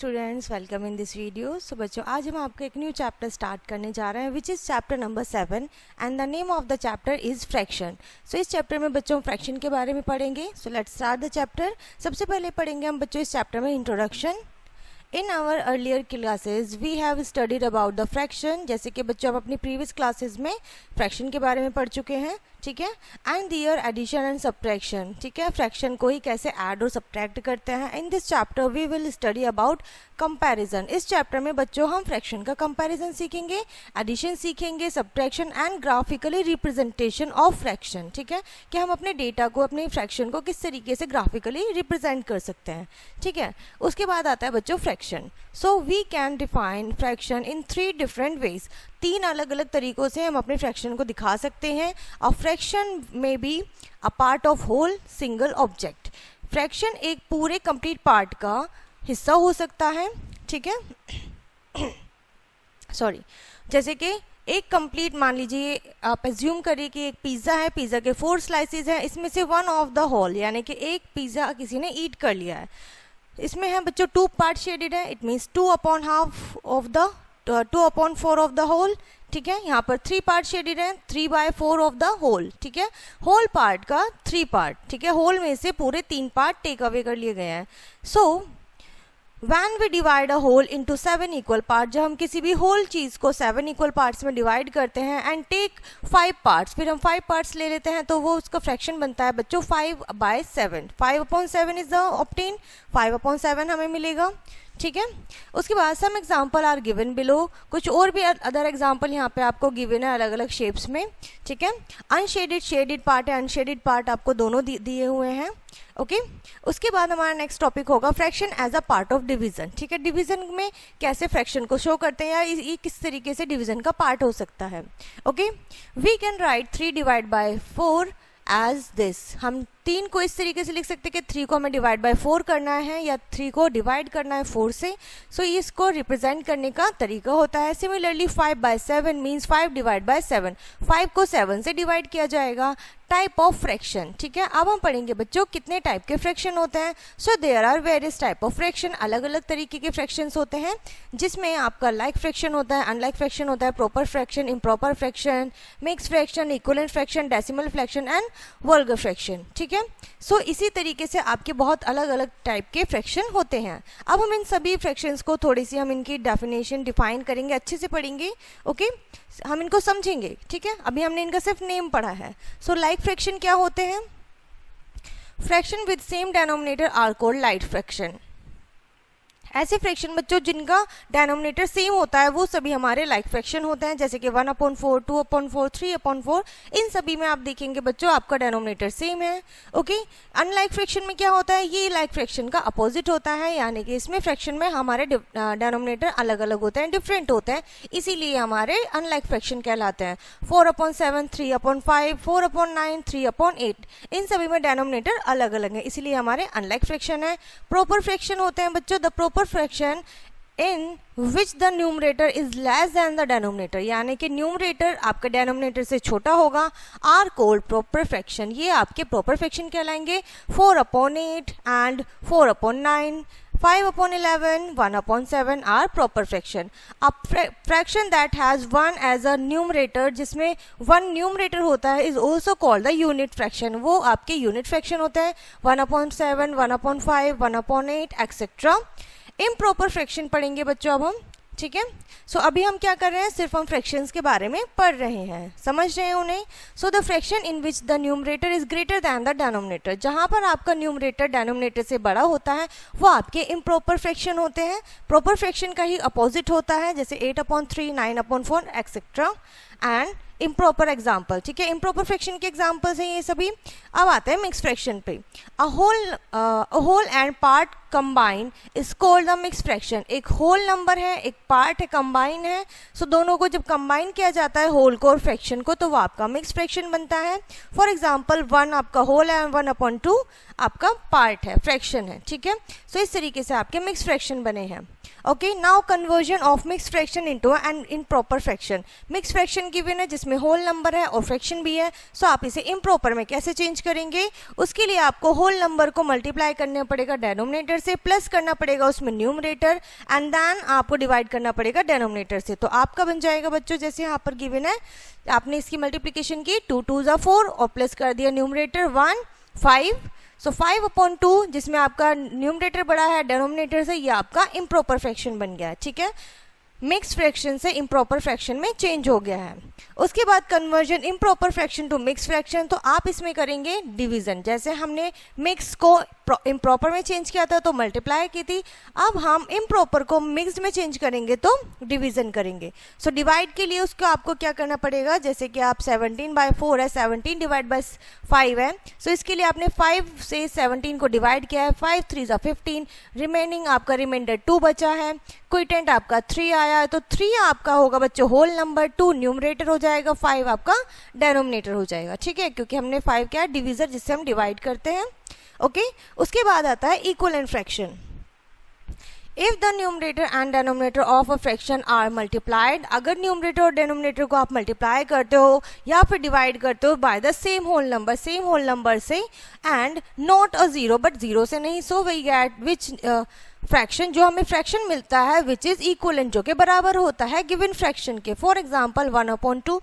Students, welcome in this video. So बच्चों, आज हम आपको एक न्यू चैप्टर स्टार्ट करने जा रहे हैं which is chapter number 7 and the name of the chapter is fraction. So इस चैप्टर में बच्चों फ्रैक्शन के बारे में पढ़ेंगे। So let's start the chapter. सबसे पहले पढ़ेंगे हम बच्चों इस चैप्टर में introduction. In our earlier classes we have studied about the fraction. जैसे कि बच्चों हम अपनी प्रीवियस क्लासेज में फ्रैक्शन के बारे में पढ़ चुके हैं, ठीक है। And their addition and subtraction, ठीक है, फ्रैक्शन को ही कैसे ऐड और सब्ट्रैक्ट करते हैं। In this chapter we will study about comparison. इस चैप्टर में बच्चों हम फ्रैक्शन का कंपैरिजन सीखेंगे, एडिशन सीखेंगे, subtraction and graphically representation of fraction, ठीक है, कि हम अपने डेटा को, अपने फ्रैक्शन को किस तरीके से ग्राफिकली रिप्रेजेंट कर सकते हैं, ठीक है। उसके बाद आता है बच्चों fraction. So we can define fraction in 3 different ways. 3 अलग अलग तरीकों से हम अपने फ्रैक्शन को दिखा सकते हैं। और फ्रैक्शन में be a part of whole single object. Fraction एक पूरे कंप्लीट पार्ट का हिस्सा हो सकता है, ठीक है। सॉरी, जैसे कि एक कंप्लीट, मान लीजिए आप एज्यूम करिए कि एक पिज़्ज़ा है, पिज़्ज़ा के 4 स्लाइसेस हैं, इसमें से वन ऑफ द होल, यानी कि एक पिज़्ज़ा किसी ने ईट कर लिया है। इसमें है बच्चों 2 पार्ट शेडेड है, it means 2/4 of the whole, ठीक है। यहाँ पर 3 पार्ट शेडेड है, 3/4 ऑफ द होल, ठीक है। होल पार्ट का 3 पार्ट, ठीक है। होल में से पूरे 3 पार्ट टेक अवे कर लिए गए हैं। सो When we divide a whole into 7 equal parts, जब हम किसी भी होल चीज़ को 7 इक्वल पार्ट्स में डिवाइड करते हैं एंड टेक 5 पार्ट्स, फिर हम 5 पार्ट्स ले लेते हैं, तो वो उसका फ्रैक्शन बनता है बच्चों 5/7। 5/7 इज द ऑब्टेन, 5/7 हमें मिलेगा, ठीक है। उसके बाद some example are given below. कुछ और भी अदर एग्जाम्पल यहाँ पे आपको गिवन है अलग अलग शेप्स में, ठीक है। अनशेडेड, शेडेड पार्ट है, अनशेडेड पार्ट आपको दोनों दिए हुए हैं, ओके। उसके बाद हमारा नेक्स्ट टॉपिक होगा fraction as a part of division, ठीक है। डिवीजन में कैसे फ्रैक्शन को शो करते हैं या ये किस तरीके से डिवीजन का पार्ट हो सकता है, okay. We can write 3/4 as this. हम 3 को इस तरीके से लिख सकते हैं कि 3 को हमें डिवाइड बाय 4 करना है या 3 को डिवाइड करना है 4 से। सो इसको रिप्रेजेंट करने का तरीका होता है। सिमिलरली 5/7 मीन्स 5/7, 5 को 7 से डिवाइड किया जाएगा। टाइप ऑफ फ्रैक्शन, ठीक है। अब हम पढ़ेंगे बच्चों कितने टाइप के फ्रैक्शन होते हैं। So there are various type of fraction. अलग अलग तरीके के फ्रैक्शंस होते हैं, जिसमें आपका लाइक फ्रैक्शन होता है, अनलाइक फ्रैक्शन होता है, proper fraction, improper fraction, mix fraction, equivalent fraction, decimal fraction and vulgar fraction, ठीक है। सो इसी तरीके से आपके बहुत अलग अलग टाइप के फ्रैक्शन होते हैं। अब हम इन सभी फ्रैक्शंस को थोड़ी सी हम इनकी डेफिनेशन डिफाइन करेंगे, अच्छे से पढ़ेंगे, ओके। हम इनको समझेंगे, ठीक है। अभी हमने इनका सिर्फ नेम पढ़ा है। सो लाइक फ्रैक्शन क्या होते हैं? Fraction with same denominator are called like fraction. ऐसे फ्रैक्शन बच्चों जिनका डिनोमिनेटर सेम होता है वो सभी हमारे लाइक फ्रैक्शन होते हैं, जैसे कि 1/4, 2/4, 3/4। इन सभी में आप देखेंगे बच्चों आपका डिनोमिनेटर सेम है, ओके। अनलाइक फ्रैक्शन में क्या होता है? ये लाइक फ्रैक्शन का अपोजिट होता है, यानी कि इसमें फ्रैक्शन में हमारे डिनोमिनेटर अलग अलग होते हैं, डिफरेंट होते हैं, इसीलिए हमारे अनलाइक फ्रैक्शन कहलाते हैं। 4/7, 3/5, 4/9, 3/8। इन सभी में डिनोमिनेटर अलग अलग है, इसीलिए हमारे अनलाइक फ्रैक्शन है। प्रॉपर फ्रैक्शन होते हैं बच्चों the proper fraction in which the numerator is less than the denominator, यानी कि न्यूमरेटर आपके डिनोमिनेटर से छोटा होगा, आर कॉल्ड प्रॉपर फ्रैक्शन। ये आपके प्रॉपर फ्रैक्शन कहलाएंगे। 4/8 एंड 4/9, 5/11, 1/7 आर प्रॉपर फ्रैक्शन। अब fraction that has 1 as a numerator, जिसमें 1 न्यूमरेटर होता है, is also called the unit fraction. वो आपके यूनिट फ्रैक्शन होते हैं। 1/7, 1/5, 1/8 एक्सेट्रा। इम्प्रॉपर फ्रैक्शन पढ़ेंगे बच्चों अब हम, ठीक है। सो अभी हम क्या कर रहे हैं? सिर्फ हम फ्रैक्शंस के बारे में पढ़ रहे हैं, समझ रहे हैं उन्हें। So the fraction in which the numerator is greater than the denominator, जहां पर आपका न्यूमरेटर डिनोमिनेटर से बड़ा होता है वो आपके इम्प्रॉपर फ्रैक्शन होते हैं। प्रॉपर फ्रैक्शन का ही अपोजिट होता है, जैसे 8/3, 9/4 एक्सेट्रा एंड इम्प्रॉपर एग्जाम्पल, ठीक है। इम्प्रॉपर फ्रैक्शन के एग्जाम्पल्स हैं ये सभी। अब आते हैं मिक्स फ्रैक्शन पे। A whole and part combine is called the mix fraction. एक होल नंबर है, एक पार्ट है, कंबाइन है। सो दोनों को जब कंबाइन किया जाता है, होल को और फ्रैक्शन को, तो वो आपका मिक्स फ्रैक्शन बनता है। फॉर एग्जाम्पल 1 आपका होल है, 1/2 आपका पार्ट है, फ्रैक्शन है, ठीक है। सो इस तरीके से आपके मिक्स फ्रैक्शन बने हैं। Okay, now conversion of mix fraction into an improper fraction. Mix fraction given है जिसमें होल नंबर है और फ्रैक्शन भी है, सो आप इसे इम्प्रॉपर में कैसे चेंज करेंगे? उसके लिए आपको होल नंबर को मल्टीप्लाई करना पड़ेगा डेनोमिनेटर से, प्लस करना पड़ेगा उसमें न्यूमरेटर, एंड देन आपको डिवाइड करना पड़ेगा डेनोमिनेटर से। तो आपका बन जाएगा बच्चों, जैसे यहाँ पर गिवन है, आपने इसकी मल्टीप्लीकेशन की 2 2 = 4 और प्लस कर दिया न्यूमरेटर 1 5, सो 5/2 जिसमें आपका न्यूमरेटर बड़ा है डेनोमिनेटर से, ये आपका इम्प्रॉपर फ्रैक्शन बन गया है। ठीक है, मिक्स फ्रैक्शन से इम्प्रॉपर फ्रैक्शन में चेंज हो गया है। उसके बाद conversion improper fraction to mix fraction, तो आप इसमें करेंगे डिवीजन। जैसे हमने मिक्स को इम्प्रॉपर में चेंज किया था तो मल्टीप्लाई की थी, अब हम इम्प्रॉपर को मिक्स्ड में चेंज करेंगे तो डिवीजन करेंगे। सो डिवाइड के लिए उसको आपको क्या करना पड़ेगा, जैसे कि आप 17/4 है, 17 डिवाइड बाय 5 है, सो इसके लिए आपने 5 से 17 को डिवाइड किया है, 5 3 = 15, रिमेनिंग आपका रिमाइंडर 2 बचा है, क्विटेंट आपका 3 आया है, तो 3 आपका होगा बच्चों होल नंबर, 2 न्यूमरेटर हो जाएगा, 5 आपका डेनोमिनेटर हो जाएगा। ठीक है, क्योंकि हमने 5 क्या है डिविजर जिससे हम डिवाइड करते हैं। ओके, उसके बाद आता है equivalent fraction. If the numerator and denominator of a fraction are multiplied, अगर न्यूमरेटर और डेनोमिनेटर को आप मल्टीप्लाई करते हो या फिर डिवाइड करते हो by the same whole number से, and not a zero, but zero से नहीं, so we get which fraction, जो हमें फ्रैक्शन मिलता है विच इज इक्वलेंट, जो कि बराबर होता है गिवन फ्रैक्शन के। For example 1/2,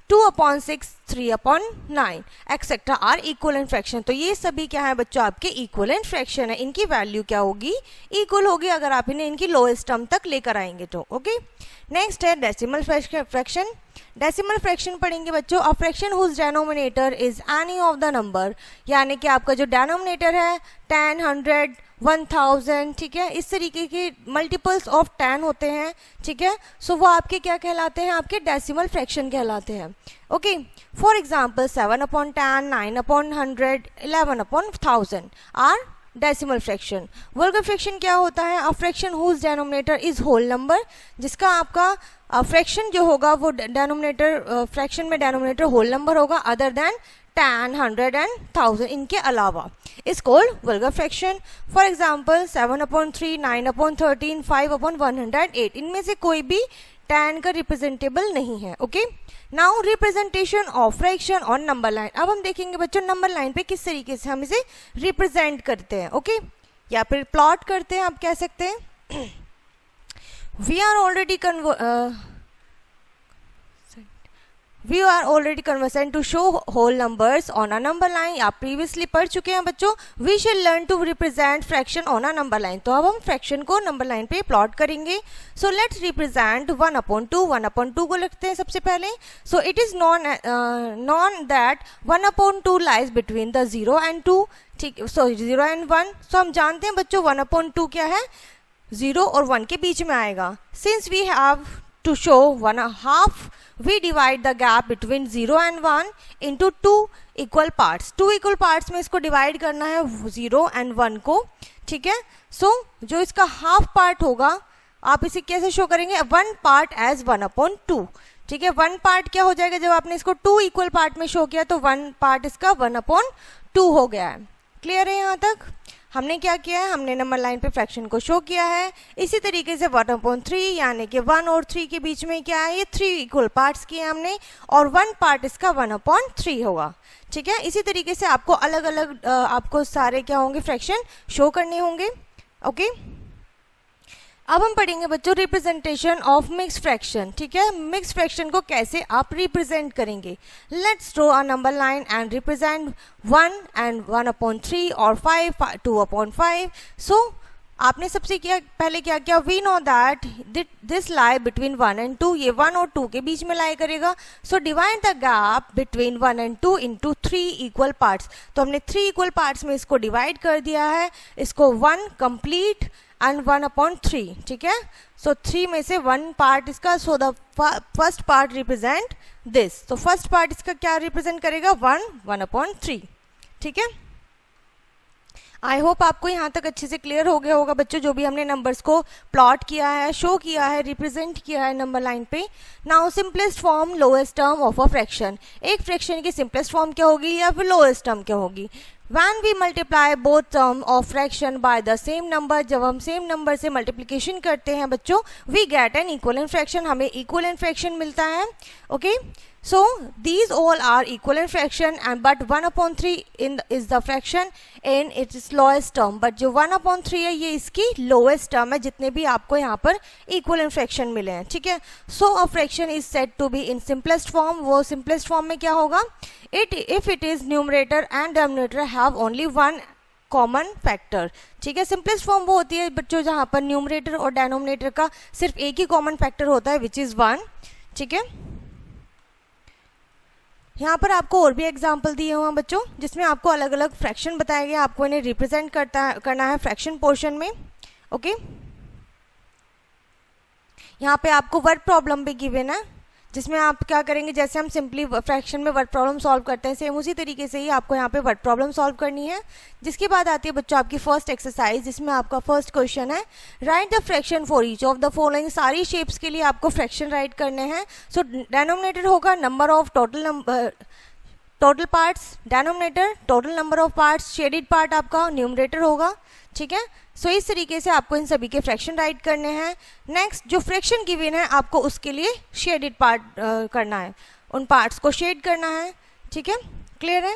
2/6, 3/9 etcetera are equivalent fraction. तो ये सभी क्या है बच्चों आपके इक्वलेंट फ्रैक्शन है, इनकी वैल्यू क्या होगी, इक्वल होगी अगर आप इन्हें इनकी लोएस्ट टर्म तक लेकर आएंगे तो। ओके, नेक्स्ट है डेसिमल फ्रैक्शन। डेसिमल फ्रैक्शन पढ़ेंगे बच्चों, a fraction whose denominator is any of the number, यानी कि आपका जो डेनोमिनेटर है 10, 100, 1000, ठीक है, इस तरीके के मल्टीपल्स ऑफ 10 होते हैं। ठीक है, सो वो आपके क्या कहलाते हैं, आपके डेसिमल फ्रैक्शन कहलाते हैं। Okay, for example 7/10, 9/100, 11/1000 are decimal fraction. Vulgar fraction क्या होता है, a fraction whose denominator is whole number, जिसका आपका फ्रैक्शन जो होगा वो डेनोमिनेटर फ्रैक्शन में डेनोमिनेटर होल नंबर होगा अदर देन 10, 100 एंड 1000, इनके अलावा, is called vulgar fraction. For example 7/3, 9/13, 5/108, इनमें से कोई भी 10 का रिप्रेजेंटेबल नहीं है। Okay, now representation of fraction on number line. अब हम देखेंगे बच्चों नंबर लाइन पे किस तरीके से हम इसे रिप्रेजेंट करते हैं। ओके, या फिर प्लॉट करते हैं, आप कह सकते हैं। we are already conversant to show whole numbers on a number line। आप प्रीवियसली पढ़ चुके हैं बच्चों। we shall learn to represent fraction on a number line। तो अब हम फ्रैक्शन को नंबर लाइन पे प्लॉट करेंगे। so let's represent 1/2। 1/2 को लिखते हैं सबसे पहले। so it is known that 1/2 lies between the 0 and 2। ठीक, so 0 and 1। so हम जानते हैं बच्चों 1/2 क्या है, 0 और 1 के बीच में आएगा। since we have to show 1/2, we divide the gap between 0 and 1 into 2 equal parts। 2 equal parts में इसको डिवाइड करना है 0 and 1 को। ठीक है, सो जो इसका हाफ पार्ट होगा आप इसे कैसे शो करेंगे, 1 पार्ट एज 1/2। ठीक है, 1 पार्ट क्या हो जाएगा, जब आपने इसको 2 इक्वल पार्ट में शो किया तो 1 पार्ट इसका 1/2 हो गया है। क्लियर है यहाँ तक? हमने क्या किया है, हमने नंबर लाइन पे फ्रैक्शन को शो किया है। इसी तरीके से 1/3 यानी कि 1 और 3 के बीच में क्या है, ये 3 इक्वल पार्ट्स किए हमने और 1 पार्ट इसका 1/3 होगा। ठीक है, इसी तरीके से आपको अलग अलग आपको सारे क्या होंगे फ्रैक्शन शो करने होंगे। ओके, अब हम पढ़ेंगे बच्चों रिप्रेजेंटेशन ऑफ मिक्स फ्रैक्शन। ठीक है, मिक्स फ्रैक्शन को कैसे आप रिप्रेजेंट करेंगे। Let's draw a number line and represent 1 and 1/3 और 5, 2/5। सो आपने सबसे पहले क्या किया, we know that this lie between 1 and 2, ये 1 और 2 के बीच में लाई करेगा। So divide the gap between 1 and 2 into 3 equal parts. तो हमने 3 इक्वल पार्ट्स में इसको डिवाइड कर दिया है, इसको 1 कंप्लीट एंड 1/3। ठीक है, सो 3 में से 1 पार्ट इसका, so the first part represent this. तो फर्स्ट पार्ट इसका क्या रिप्रेजेंट करेगा, 1/3। ठीक है, आई होप आपको यहाँ तक अच्छे से क्लियर हो गया होगा बच्चों, जो भी हमने नंबर्स को प्लॉट किया है, शो किया है, रिप्रेजेंट किया है नंबर लाइन पे। Now simplest form lowest term of a fraction. एक फ्रैक्शन की सिंपलेस्ट फॉर्म क्या होगी या फिर लोएस्ट टर्म क्या होगी। When we multiply both term of fraction by the same number, जब हम सेम नंबर से मल्टीप्लिकेशन करते हैं बच्चों, we get an equivalent fraction, हमें equivalent fraction मिलता है. Okay, so these all are equivalent fraction and but 1/3 is the fraction in its lowest term. but जो 1/3 है ये इसकी lowest term है जितने भी आपको यहाँ पर equivalent fraction मिले हैं. ठीक है, so a fraction is said to be in simplest form. वो simplest form में क्या होगा? If it is numerator and denominator have only one common factor. ठीक है, सिंपलेस्ट फॉर्म वो होती है बच्चों जहाँ पर न्यूमरेटर और डेनोमिनेटर का सिर्फ एक ही कॉमन फैक्टर होता है विच इज 1. ठीक है, यहाँ पर आपको और भी एग्जाम्पल दिए हुए हैं बच्चों जिसमें आपको अलग अलग फ्रैक्शन बताया गया, आपको इन्हें रिप्रेजेंट करना है फ्रैक्शन पोर्शन में. ओके, यहाँ पे आपको वर्ड प्रॉब्लम भी गिवन है जिसमें आप क्या करेंगे, जैसे हम सिंपली फ्रैक्शन में वर्ड प्रॉब्लम सॉल्व करते हैं सेम उसी तरीके से ही आपको यहाँ पे वर्ड प्रॉब्लम सॉल्व करनी है. जिसके बाद आती है बच्चों आपकी फर्स्ट एक्सरसाइज जिसमें आपका फर्स्ट क्वेश्चन है right the fraction for each of the following. सारी शेप्स के लिए आपको फ्रैक्शन राइट करने हैं. सो डेनोमिनेटर होगा number of total parts, denominator total number of parts, shaded part आपका न्यूमरेटर होगा. ठीक है, सो इस तरीके से आपको इन सभी के फ्रैक्शन राइट करने हैं. नेक्स्ट जो फ्रैक्शन गिवन है आपको उसके लिए शेडेड पार्ट करना है, उन पार्ट्स को शेड करना है. ठीक है, क्लियर है.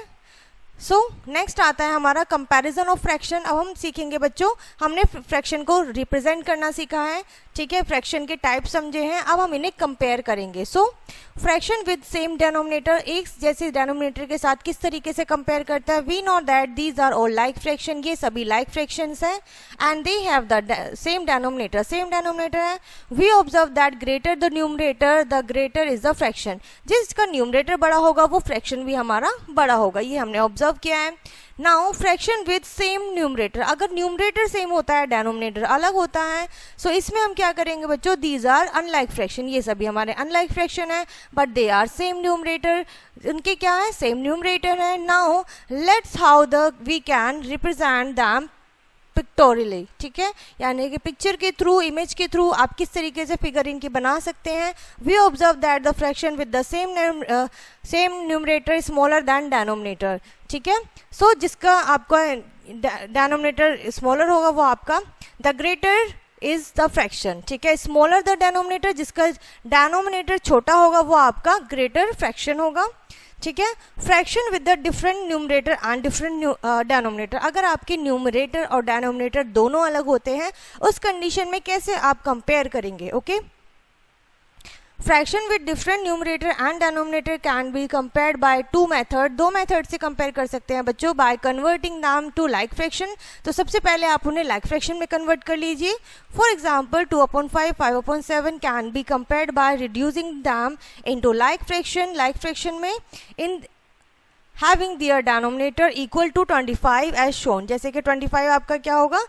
सो नेक्स्ट आता है हमारा कंपैरिजन ऑफ फ्रैक्शन. अब हम सीखेंगे बच्चों, हमने फ्रैक्शन को रिप्रेजेंट करना सीखा है. ठीक है, फ्रैक्शन के टाइप समझे हैं, अब हम इन्हें कंपेयर करेंगे. सो फ्रैक्शन विद सेम डेनोमिनेटर, एक जैसे डेनोमिनेटर के साथ किस तरीके से कंपेयर करता है. We know that these are all like fraction, ये सभी लाइक फ्रैक्शंस हैं and they have the same denominator, same denominator है. We observe that greater the numerator the greater is the fraction. जिसका न्यूमरेटर बड़ा होगा वो फ्रैक्शन भी हमारा बड़ा होगा, ये हमने ऑब्जर्व किया है. Now fraction with same numerator, अगर न्यूमरेटर सेम होता है डेनोमिनेटर अलग होता है, सो इसमें हम क्या करेंगे बच्चों, दीज आर अनलाइक फ्रैक्शन, ये सभी हमारे अनलाइक फ्रैक्शन है but they are same numerator, उनके क्या है सेम न्यूमरेटर है. Now let's how the we can represent them pictorially. ठीक है, यानी कि पिक्चर के थ्रू, इमेज के थ्रू आप किस तरीके से फिगर इनकी बना सकते हैं. We observe that the fraction with the same numerator smaller than denominator. ठीक है, सो जिसका आपका डेनोमिनेटर स्मॉलर होगा वो आपका the greater is the fraction. ठीक है, स्मॉलर द डेनोमिनेटर, जिसका डेनोमिनेटर छोटा होगा वो आपका ग्रेटर फ्रैक्शन होगा. ठीक है, fraction with the different numerator and different denominator, अगर आपके न्यूमरेटर और डेनोमिनेटर दोनों अलग होते हैं उस कंडीशन में कैसे आप कंपेयर करेंगे. Okay, fraction with different numerator and denominator can be compared by two method, दो मेथड से कंपेयर कर सकते हैं बच्चों. By converting them to like fraction, तो सबसे पहले आप उन्हें लाइक फ्रैक्शन में कन्वर्ट कर लीजिए. For example 2/5 5/7 can be compared by reducing them into like fraction. Like fraction में in having their denominator equal to 25 as shown, जैसे कि 25 आपका क्या होगा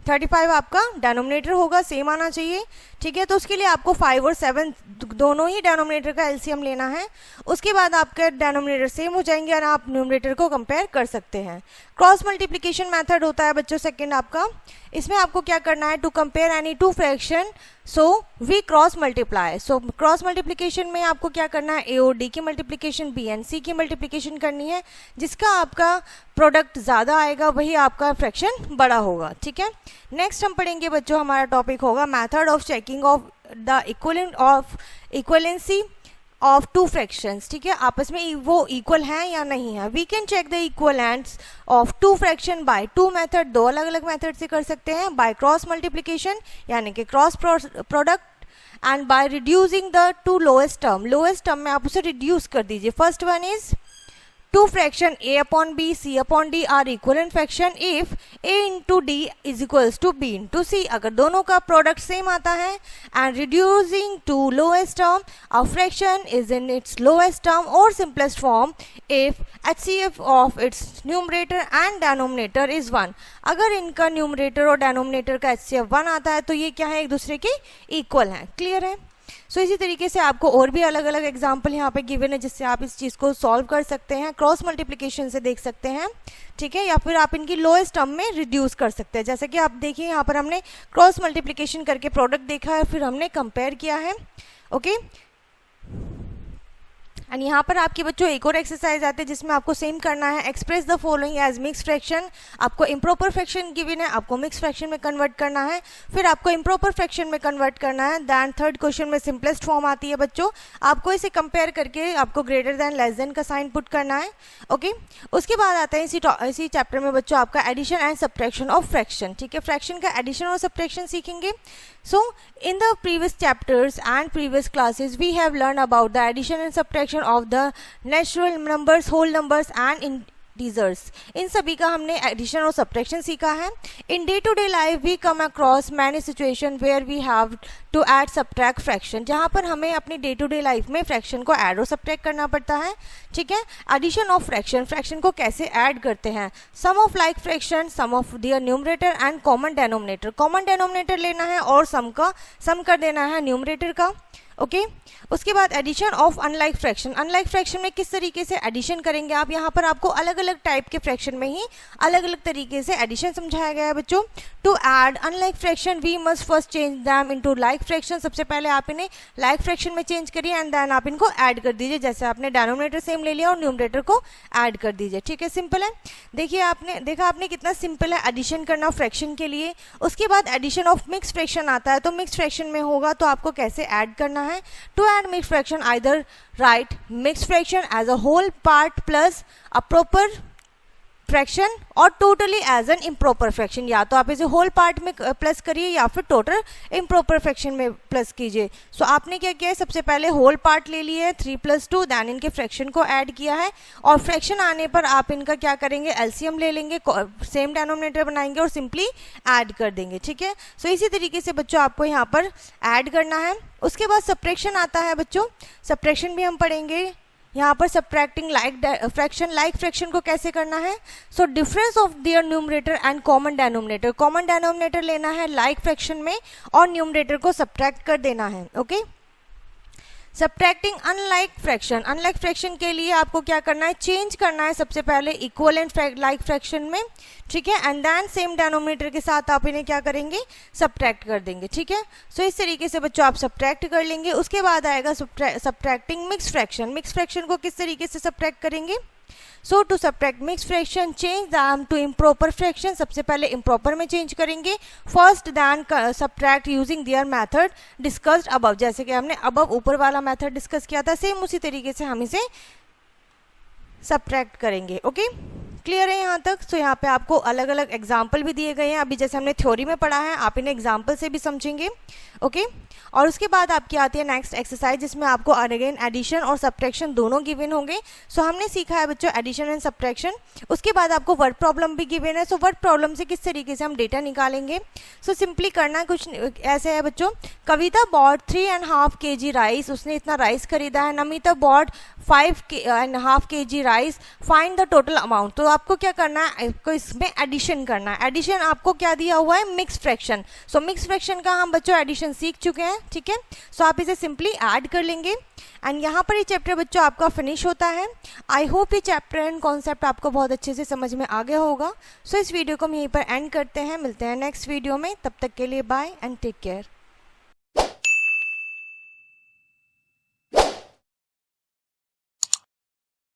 35 आपका डेनोमिनेटर होगा, सेम आना चाहिए. ठीक है, तो उसके लिए आपको 5 और 7 दोनों ही डेनोमिनेटर का एलसीएम लेना है. उसके बाद आपके डेनोमिनेटर सेम हो जाएंगे और आप न्यूमरेटर को कंपेयर कर सकते हैं. क्रॉस मल्टीप्लिकेशन मेथड होता है बच्चों सेकंड आपका. इसमें आपको क्या करना है, to compare any two fraction so we cross multiply. So cross multiplication में आपको क्या करना है, ए और डी की मल्टीप्लिकेशन, बी एंड सी की मल्टीप्लिकेशन करनी है. जिसका आपका प्रोडक्ट ज़्यादा आएगा वही आपका फ्रैक्शन बड़ा होगा. ठीक है, नेक्स्ट हम पढ़ेंगे बच्चों, हमारा टॉपिक होगा method of checking of the equivalency of two fractions. ठीक है, आपस में वो इक्वल हैं या नहीं है. We can check the equivalents of two fraction by two method, दो अलग अलग मेथड से कर सकते हैं. बाय क्रॉस मल्टीप्लिकेशन यानी कि cross product and by reducing the to lowest term, lowest term में आप उसे रिड्यूस कर दीजिए. First one is two fraction a upon b c upon d are equivalent fraction if a into d is equals to b into c. अगर दोनों का product same आता है and reducing to lowest term a fraction is in its lowest term or simplest form if HCF of its numerator and denominator is 1. अगर इनका numerator और denominator का HCF 1 आता है तो ये क्या है, एक दूसरे के इक्वल हैं. क्लियर है. सो इसी तरीके से आपको और भी अलग अलग एग्जाम्पल यहाँ पे गिवन है जिससे आप इस चीज़ को सॉल्व कर सकते हैं. क्रॉस मल्टीप्लिकेशन से देख सकते हैं. ठीक है, या फिर आप इनकी लोएस्ट टर्म में रिड्यूस कर सकते हैं. जैसे कि आप देखिए यहाँ पर हमने क्रॉस मल्टीप्लिकेशन करके प्रोडक्ट देखा है, फिर हमने कंपेयर किया है. ओके, एंड यहाँ पर आपके बच्चों एक और एक्सरसाइज आते हैं जिसमें आपको सेम करना है, express the following as mix fraction. आपको इम्प्रॉपर फ्रैक्शन गिवन है, आपको मिक्स फ्रैक्शन में कन्वर्ट करना है, फिर आपको इम्प्रॉपर फ्रैक्शन में कन्वर्ट करना है। दैन थर्ड क्वेश्चन में सिंपलेस्ट फॉर्म आती है बच्चों, आपको इसे कंपेयर करके आपको ग्रेटर दैन लेस देन का साइन पुट करना है। ओके, उसके बाद आता है इसी चैप्टर में बच्चों आपका addition and subtraction of fraction. ठीक है, फ्रैक्शन का एडिशन और सब्ट्रैक्शन सीखेंगे। So in the previous chapters and previous classes we have learned about the addition and subtraction of the natural numbers, whole numbers and integers। इन सभी का हमने addition और subtraction सीखा है। In day to day life we come across many situation where we have to add subtract fraction, जहाँ पर हमें अपनी डे टू डे लाइफ में फ्रैक्शन को ऐड और सब्ट्रैक्ट करना पड़ता है। ठीक है, एडिशन ऑफ फ्रैक्शन, फ्रैक्शन को कैसे ऐड करते हैं। Sum of like fraction, sum of their numerator and common denominator, common denominator लेना है और सम कर देना है न्यूमरेटर का। ओके, उसके बाद addition of unlike fraction, unlike fraction में किस तरीके से एडिशन करेंगे आप, यहाँ पर आपको अलग अलग टाइप के फ्रैक्शन में ही अलग अलग तरीके से एडिशन समझाया गया है बच्चों। To add unlike fraction we must first change them into like fraction, सबसे पहले आप इन्हें लाइक फ्रैक्शन में चेंज करिए एंड देन आप इनको ऐड कर दीजिए, जैसे आपने डेनोमिनेटर सेम ले लिया और न्यूमरेटर को ऐड कर दीजिए। ठीक है, सिंपल है। देखिए आपने कितना सिंपल है एडिशन करना फ्रैक्शन के लिए। उसके बाद एडिशन ऑफ मिक्स फ्रैक्शन आता है, तो मिक्स फ्रैक्शन में होगा तो आपको कैसे ऐड करना है। To add mix fraction either write mix fraction as a whole part plus a proper fraction और totally as an improper fraction, या तो आप इसे होल पार्ट में प्लस करिए या फिर टोटल इम्प्रॉपर फ्रैक्शन में प्लस कीजिए। सो आपने क्या किया है, सबसे पहले होल पार्ट ले लिए 3 + 2, दैन इनके फ्रैक्शन को ऐड किया है और फ्रैक्शन आने पर आप इनका क्या करेंगे, एलसीएम ले लेंगे, सेम डेनोमिनेटर बनाएंगे और सिंपली ऐड कर देंगे। ठीक है, सो इसी तरीके से बच्चों आपको यहाँ पर ऐड करना है। उसके बाद सब्ट्रैक्शन आता है बच्चों, सब्ट्रैक्शन भी हम पढ़ेंगे। यहाँ पर सब्ट्रैक्टिंग लाइक फ्रैक्शन को कैसे करना है। So difference of their numerator and common denominator, common denominator लेना है लाइक फ्रैक्शन में और न्यूमरेटर को सब्ट्रैक्ट कर देना है। ओके, सब्ट्रैक्टिंग अनलाइक फ्रैक्शन के लिए आपको क्या करना है, चेंज करना है सबसे पहले इक्वलेंट लाइक फ्रैक्शन में। ठीक है, एंड देन सेम डेनोमिनेटर के साथ आप इन्हें क्या करेंगे, सब्ट्रैक्ट कर देंगे। ठीक है, सो इस तरीके से बच्चों आप सब्ट्रैक्ट कर लेंगे। उसके बाद आएगा सब्ट्रैक्टिंग मिक्स फ्रैक्शन को किस तरीके से सब्ट्रैक्ट करेंगे। So to subtract mix fraction change them to improper fraction, सबसे पहले इम्प्रॉपर में चेंज करेंगे। First then subtract using their method discussed above, जैसे कि हमने अबव ऊपर वाला मेथड डिस्कस किया था, सेम उसी तरीके से हम इसे सब्ट्रैक्ट करेंगे। ओके, क्लियर है यहाँ तक। सो यहाँ पे आपको अलग अलग एग्जाम्पल भी दिए गए हैं, अभी जैसे हमने थ्योरी में पढ़ा है आप इन्हें एग्जाम्पल से भी समझेंगे। ओके, और उसके बाद आपकी आती है नेक्स्ट एक्सरसाइज, जिसमें आपको अगेन एडिशन और सब्ट्रैक्शन दोनों गिवन होंगे। सो हमने सीखा है बच्चों एडिशन एंड सब्ट्रैक्शन। उसके बाद आपको वर्ड प्रॉब्लम भी गिवन है। सो वर्ड प्रॉब्लम से किस तरीके से हम डेटा निकालेंगे। सो सिंपली करना कुछ ऐसे है बच्चों, कविता बॉट 3.5 kg राइस, उसने इतना राइस खरीदा है। Namita bought 5.5 kg rice, find the total amount. तो आपको क्या करना है, आपको इसमें एडिशन करना है। एडिशन आपको क्या दिया हुआ है, मिक्स फ्रैक्शन। सो मिक्स फ्रैक्शन का हम बच्चों एडिशन सीख चुके हैं। ठीक है, सो आप इसे सिंपली ऐड कर लेंगे एंड यहाँ पर ये चैप्टर बच्चों आपका फिनिश होता है। आई होप ये चैप्टर एंड कॉन्सेप्ट आपको बहुत अच्छे से समझ में आ गया होगा। सो इस वीडियो को हम यहीं पर एंड करते हैं, मिलते हैं नेक्स्ट वीडियो में। तब तक के लिए बाय एंड टेक केयर।